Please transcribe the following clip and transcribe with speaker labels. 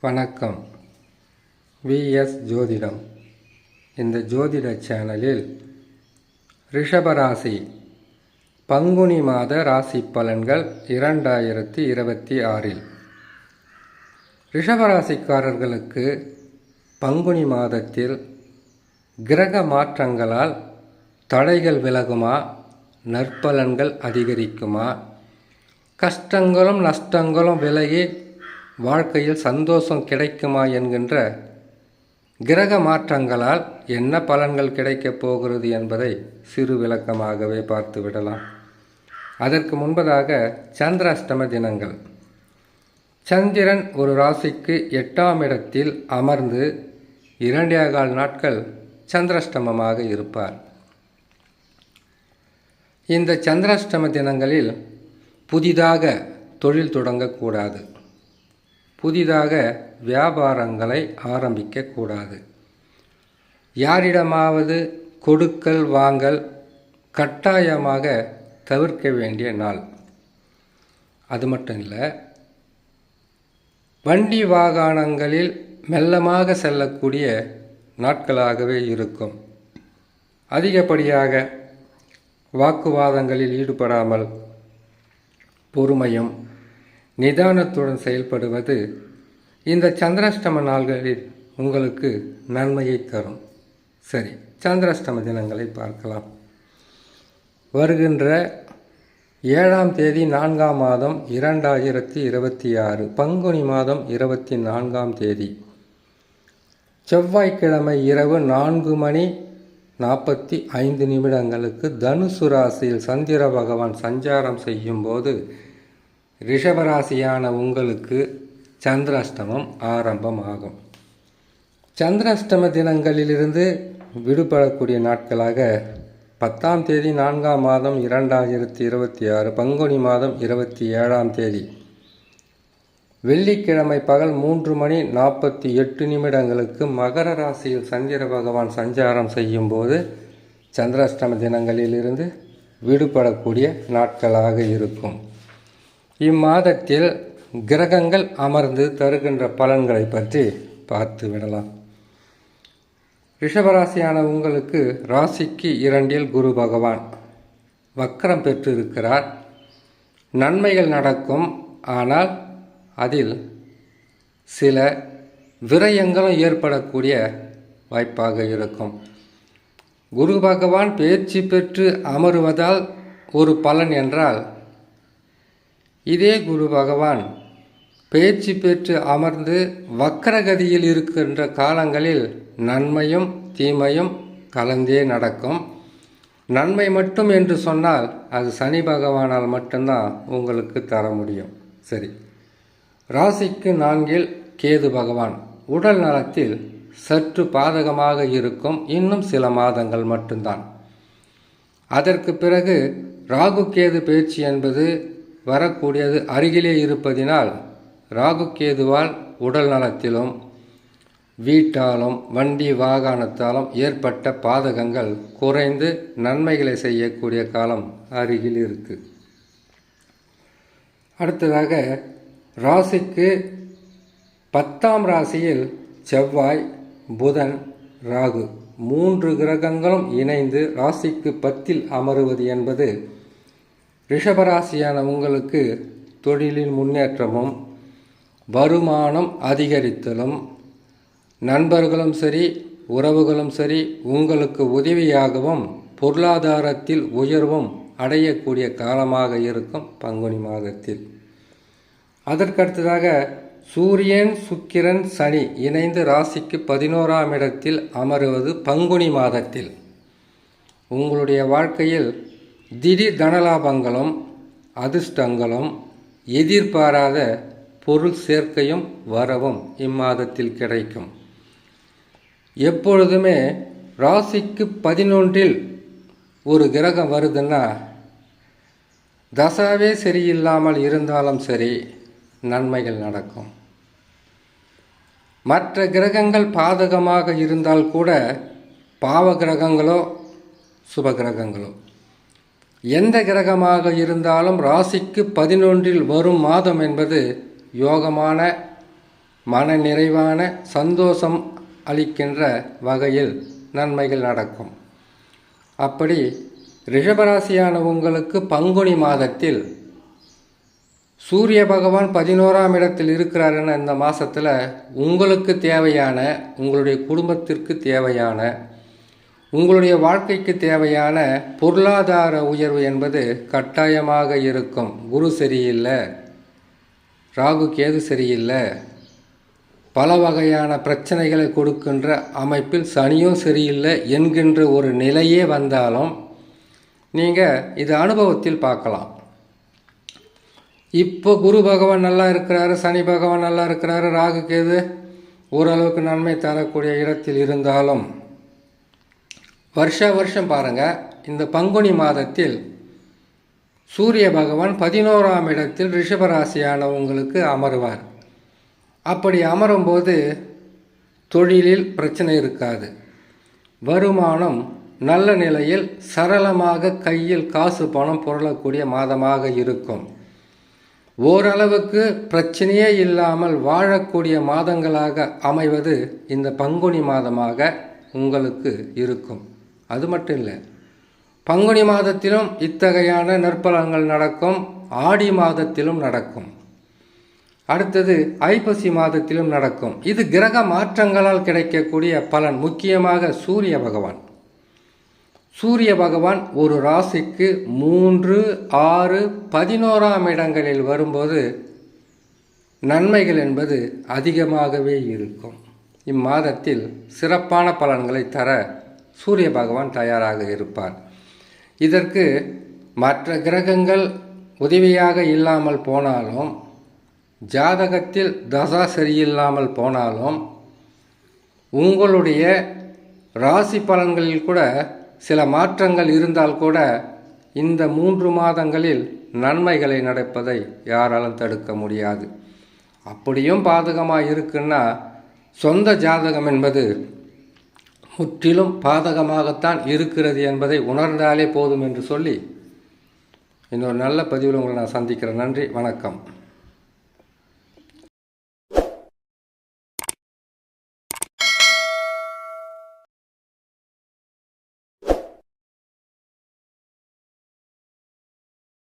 Speaker 1: வணக்கம். விஎஸ் ஜோதிடம். இந்த ஜோதிட சேனலில் ரிஷபராசி பங்குனி மாத ராசி பலன்கள் 2026. ரிஷபராசிக்காரர்களுக்கு பங்குனி மாதத்தில் கிரக மாற்றங்களால் தடைகள் விலகுமா, நற்பலன்கள் அதிகரிக்குமா, கஷ்டங்களும் நஷ்டங்களும் விலகி வாழ்க்கையில் சந்தோஷம் கிடைக்குமா என்கின்ற கிரக மாற்றங்களால் என்ன பலன்கள் கிடைக்கப் போகிறது என்பதை சிறு விளக்கமாகவே பார்த்து விடலாம். அதற்கு முன்பதாக சந்திராஷ்டம தினங்கள். சந்திரன் ஒரு ராசிக்கு 8ஆம் இடத்தில் அமர்ந்து 2.25 நாட்கள் சந்திராஷ்டமமாக இருப்பார். இந்த சந்திராஷ்டம தினங்களில் புதிதாக தொழில் தொடங்கக்கூடாது, புதிதாக வியாபாரங்களை ஆரம்பிக்கக்கூடாது, யாரிடமாவது கொடுக்கல் வாங்கல் கட்டாயமாக தவிர்க்க வேண்டிய நாள். அது மட்டும் இல்லை, வண்டி வாகனங்களில் மெல்லமாக செல்லக்கூடிய நாட்களாகவே இருக்கும். அதிகப்படியாக வாக்குவாதங்களில் ஈடுபடாமல் பொறுமையும் நிதானத்துடன் செயல்படுவது இந்த சந்திராஷ்டம நாள்களில் உங்களுக்கு நன்மையை தரும். சரி, சந்திராஷ்டம தினங்களை பார்க்கலாம். வருகின்ற 7ஆம் தேதி 4ஆம் மாதம் 2026 பங்குனி மாதம் 24ஆம் தேதி செவ்வாய்க்கிழமை இரவு 4:45 தனுசு ராசியில் சந்திர பகவான் சஞ்சாரம் செய்யும் போது ரிஷபராசியான உங்களுக்கு சந்திராஷ்டமம் ஆரம்பமாகும். சந்திராஷ்டம தினங்களிலிருந்து விடுபடக்கூடிய நாட்களாக 10ஆம் தேதி 4ஆம் மாதம் 2026 பங்குனி மாதம் 27ஆம் தேதி வெள்ளிக்கிழமை பகல் 3:48 மகர ராசியில் சந்திர பகவான் சஞ்சாரம் செய்யும் போது சந்திராஷ்டம தினங்களிலிருந்து விடுபடக்கூடிய நாட்களாக இருக்கும். இம்மாதத்தில் கிரகங்கள் அமர்ந்து தருகின்ற பலன்களை பற்றி பார்த்து விடலாம். ரிஷபராசியான உங்களுக்கு ராசிக்கு 2இல் குரு பகவான் வக்ரம் பெற்று இருக்கிறார். நன்மைகள் நடக்கும், ஆனால் அதில் சில விரயங்களும் ஏற்படக்கூடிய வாய்ப்பாக இருக்கும். குரு பகவான் பேச்சு பெற்று அமருவதால் ஒரு பலன் என்றால், இதே குரு பகவான் பேச்சு பெற்று அமர்ந்து வக்கரகதியில் இருக்கின்ற காலங்களில் நன்மையும் தீமையும் கலந்தே நடக்கும். நன்மை மட்டும் என்று சொன்னால் அது சனி பகவானால் மட்டும்தான் உங்களுக்கு தர முடியும். சரி, ராசிக்கு 4இல் கேது பகவான் உடல் நலத்தில் சற்று பாதகமாக இருக்கும். இன்னும் சில மாதங்கள் மட்டும்தான். அதற்கு பிறகு ராகு கேது பயிற்சி என்பது வரக்கூடியது அருகிலே இருப்பதினால் ராகு கேதுவால் உடல் நலத்திலும் வீட்டாலும் வண்டி வாகனத்தாலும் ஏற்பட்ட பாதகங்கள் குறைந்து நன்மைகளை செய்யக்கூடிய காலம் அருகில் இருக்கு. அடுத்ததாக ராசிக்கு 10ஆம் ராசியில் செவ்வாய், புதன், ராகு 3 கிரகங்களும் இணைந்து ராசிக்கு 10இல் அமருவது என்பது ரிஷபராசியான உங்களுக்கு தொழிலில் முன்னேற்றமும் வருமானம் அதிகரித்தலும், நண்பர்களும் சரி உறவுகளும் சரி உங்களுக்கு உதவியாகவும் பொருளாதாரத்தில் உயர்வும் அடையக்கூடிய காலமாக இருக்கும் பங்குனி மாதத்தில். அதற்கடுத்ததாக சூரியன், சுக்கிரன், சனி இணைந்து ராசிக்கு 11ஆம் இடத்தில் அமருவது பங்குனி மாதத்தில் உங்களுடைய வாழ்க்கையில் திடீர் தனலாபங்களும் அதிர்ஷ்டங்களும் எதிர்பாராத பொருள் சேர்க்கையும் வரவும் இம்மாதத்தில் கிடைக்கும். எப்பொழுதுமே ராசிக்கு 11இல் ஒரு கிரகம் வருதுன்னா, தசாவே சரியில்லாமல் இருந்தாலும் சரி நன்மைகள் நடக்கும். மற்ற கிரகங்கள் பாதகமாக இருந்தால் கூட பாவ கிரகங்களோ சுப கிரகங்களோ எந்த கிரகமாக இருந்தாலும் ராசிக்கு 11இல் வரும் மாதம் என்பது யோகமான மன நிறைவான சந்தோஷம் அளிக்கின்ற வகையில் நன்மைகள் நடக்கும். அப்படி ரிஷபராசியான உங்களுக்கு பங்குனி மாதத்தில் சூரிய பகவான் 11ஆம் இடத்தில் இருக்கிறாருன்னு இந்த மாதத்தில் உங்களுக்கு தேவையான, உங்களுடைய குடும்பத்திற்கு தேவையான, உங்களுடைய வாழ்க்கைக்கு தேவையான பொருளாதார உயர்வு என்பது கட்டாயமாக இருக்கும். குரு சரியில்லை, ராகு கேது சரியில்லை, பல வகையான பிரச்சனைகளை கொடுக்கின்ற அமைப்பில் சனியும் சரியில்லை என்கின்ற ஒரு நிலையே வந்தாலும் நீங்கள் இது அனுபவத்தில் பார்க்கலாம். இப்போ குரு பகவான் நல்லா இருக்கிறாரு, சனி பகவான் நல்லா இருக்கிறாரு, ராகு கேது ஓரளவுக்கு நன்மை தரக்கூடிய இடத்தில் இருந்தாலும் வருஷம் பாருங்கள், இந்த பங்குனி மாதத்தில் சூரிய பகவான் 11ஆம் இடத்தில் ரிஷபராசியான உங்களுக்கு அமருவார். அப்படி அமரும்போது தொழிலில் பிரச்சனை இருக்காது. வருமானம் நல்ல நிலையில் சரளமாக கையில் காசு பணம் புரளக்கூடிய மாதமாக இருக்கும். ஓரளவுக்கு பிரச்சனையே இல்லாமல் வாழக்கூடிய மாதங்களாக அமைவது இந்த பங்குனி மாதமாக உங்களுக்கு இருக்கும். அது மட்டும் இல்லை, பங்குனி மாதத்திலும் இத்தகையான நற்பலன்கள் நடக்கும், ஆடி மாதத்திலும் நடக்கும், அடுத்தது ஐப்பசி மாதத்திலும் நடக்கும். இது கிரக மாற்றங்களால் கிடைக்கக்கூடிய பலன். முக்கியமாக சூரிய பகவான் ஒரு ராசிக்கு 3, 6, 11ஆம் இடங்களில் வரும்போது நன்மைகள் என்பது அதிகமாகவே இருக்கும். இம்மாதத்தில் சிறப்பான பலன்களை தர சூரிய பகவான் தயாராக இருப்பார். இதற்கு மற்ற கிரகங்கள் உதவியாக இல்லாமல் போனாலும், ஜாதகத்தில் தசா சரியில்லாமல் போனாலும், உங்களுடைய ராசி பலன்களில் கூட சில மாற்றங்கள் இருந்தால் கூட இந்த 3 மாதங்களில் நன்மைகளை நடப்பதை யாராலும் தடுக்க முடியாது. அப்படியும் பாதகமாக இருக்குன்னா சொந்த ஜாதகம் என்பது முற்றிலும் பாதகமாகத்தான் இருக்கிறது என்பதை உணர்ந்தாலே போதும் என்று சொல்லி இன்னொரு நல்ல பதிவில் உங்களை நான் சந்திக்கிறேன். நன்றி, வணக்கம்.